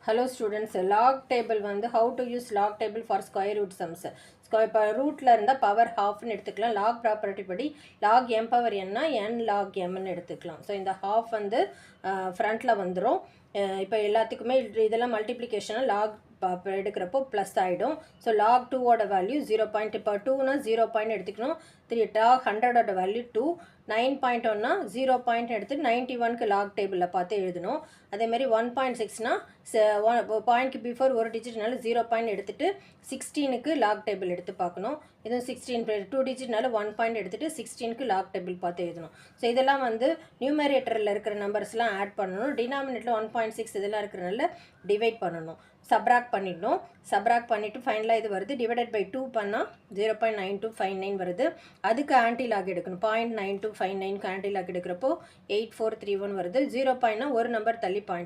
Hello students, log table வந்து how to use log table for square root sums. இப்போ ரூட்டில் இருந்தால் power ஹாஃப்னு எடுத்துக்கலாம். லாக் ப்ராப்பர்ட்டி படி லாக் எம் பவர் என்ன என் லாக் எம்னு எடுத்துக்கலாம். ஸோ இந்த ஹாஃப் வந்து ஃப்ரண்ட்டில் வந்துடும். இப்போ எல்லாத்துக்குமே இதெல்லாம் மல்டிப்ளிகேஷனாக லாக் எடுக்கிறப்போ ப்ளஸ் ஆகிடும். ஸோ லாக் டூவோட வேல்யூ 0. இப்போ 2னா 0 எடுத்துக்கணும். Lock 100ஓட value 2. 9.1னா 0 எடுத்து 91க்கு லாக் டேபிளில் பார்த்து எழுதணும். அதேமாதிரி 1.6னா பாயிண்ட்க்கு பிஃபோர் ஒரு டிஜிட்னால 0 எடுத்துகிட்டு 16க்கு லாக் டேபிள் எடுத்து பார்க்கணும். இதுவும் 16 2 டிஜிட்னால 1 எடுத்துகிட்டு 16க்கு லாக் டேபிள் பார்த்து எழுதணும். ஸோ இதெல்லாம் வந்து நியூமரேட்டரில் இருக்கிற நம்பர்ஸ்லாம் ஆட் பண்ணணும். டினாமினேட்டரில் 1.6 இதெல்லாம் இருக்கிறனால டிவைட் பண்ணணும். சப்ராக்ட் பண்ணிடணும். சப்ராக்ட் பண்ணிவிட்டு ஃபைனலாக இது வருது. டிவைடட் பை 2 பண்ணால் 0.9259 வருது. அதுக்கு ஆன்டி லாக் எடுக்கணும். 0.9259க்கு ஆன்டி லாக் எடுக்கிறப்போ 8431 வருது. 0 ஒரு நம்பர் தள்ளி